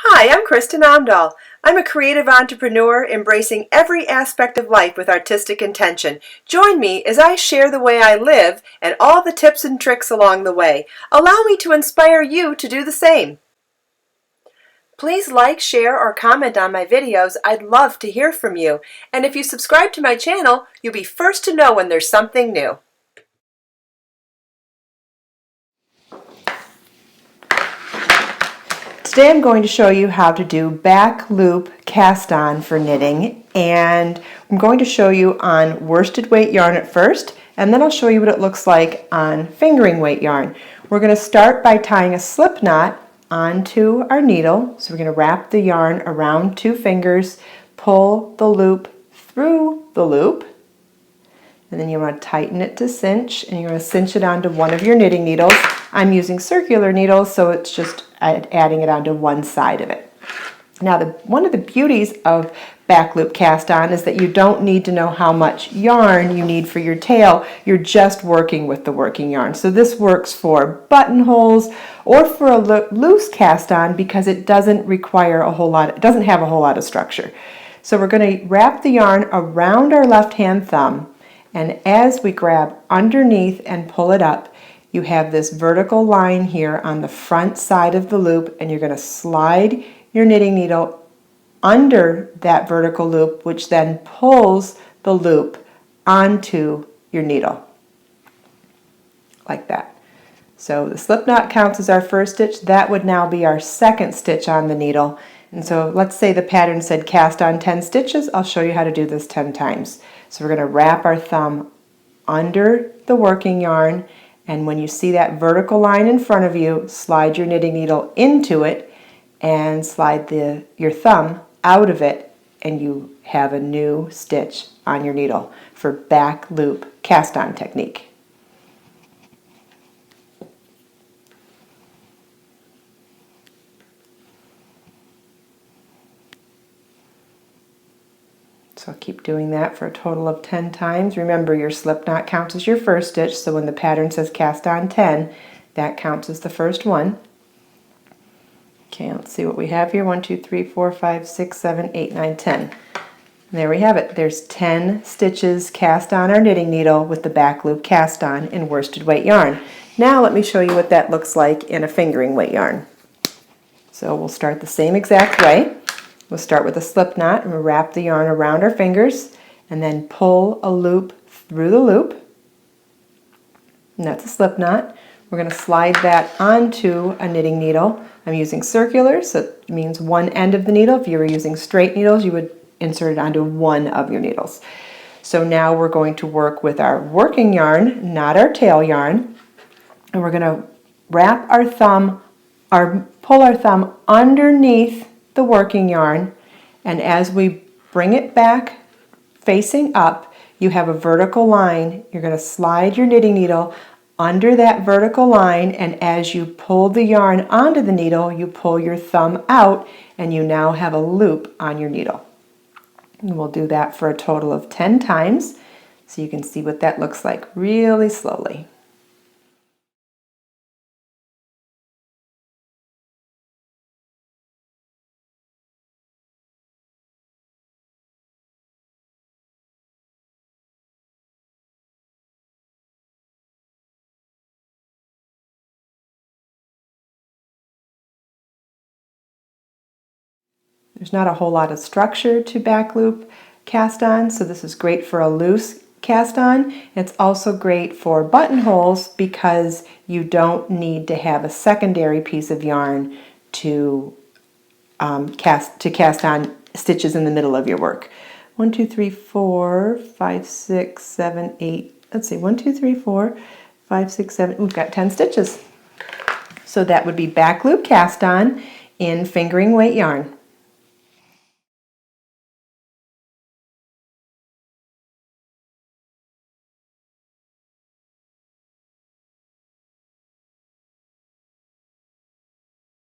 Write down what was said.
Hi, I'm Kristen Amdahl. I'm a creative entrepreneur embracing every aspect of life with artistic intention. Join me as I share the way I live and all the tips and tricks along the way. Allow me to inspire you to do the same. Please like, share, or comment on my videos. I'd love to hear from you. And if you subscribe to my channel, you'll be first to know when there's something new. Today I'm going to show you how to do back loop cast on for knitting, and I'm going to show you on worsted weight yarn at first, and then I'll show you what it looks like on fingering weight yarn. We're going to start by tying a slip knot onto our needle. So we're going to wrap the yarn around two fingers, pull the loop through the loop, and then you want to tighten it to cinch, and you're going to cinch it onto one of your knitting needles. I'm using circular needles, so it's just adding it onto one side of it. Now, one of the beauties of back loop cast on is that you don't need to know how much yarn you need for your tail. You're just working with the working yarn. So this works for buttonholes or for a loose cast on because it doesn't require a whole lot, it doesn't have a whole lot of structure. So we're going to wrap the yarn around our left hand thumb, and as we grab underneath and pull it up, you have this vertical line here on the front side of the loop, and you're going to slide your knitting needle under that vertical loop, which then pulls the loop onto your needle, like that. So the slip knot counts as our first stitch. That would now be our second stitch on the needle. And so let's say the pattern said cast on 10 stitches. I'll show you how to do this 10 times. So we're going to wrap our thumb under the working yarn, and when you see that vertical line in front of you, slide your knitting needle into it and slide your thumb out of it, and you have a new stitch on your needle for back loop cast on technique. So keep doing that for a total of 10 times. Remember, your slip knot counts as your first stitch, so when the pattern says cast on 10, that counts as the first one. Okay, let's see what we have here. 1, 2, 3, 4, 5, 6, 7, 8, 9, 10. And there we have it. There's 10 stitches cast on our knitting needle with the back loop cast on in worsted weight yarn. Now let me show you what that looks like in a fingering weight yarn. So we'll start the same exact way. We'll start with a slip knot, and we'll wrap the yarn around our fingers and then pull a loop through the loop. And that's a slip knot. We're going to slide that onto a knitting needle. I'm using circular, so it means one end of the needle. If you were using straight needles, you would insert it onto one of your needles. So now we're going to work with our working yarn, not our tail yarn. And we're going to wrap our thumb, pull our thumb underneath the working yarn, and as we bring it back facing up, you have a vertical line. You're going to slide your knitting needle under that vertical line, and as you pull the yarn onto the needle, you pull your thumb out, and you now have a loop on your needle. And we'll do that for a total of 10 times so you can see what that looks like really slowly. There's not a whole lot of structure to back loop cast on, so this is great for a loose cast on. It's also great for buttonholes because you don't need to have a secondary piece of yarn to cast on stitches in the middle of your work. 1, 2, 3, 4, 5, 6, 7, 8. Let's see, 1, 2, 3, 4, 5, 6, 7. We've got 10 stitches. So that would be back loop cast on in fingering weight yarn.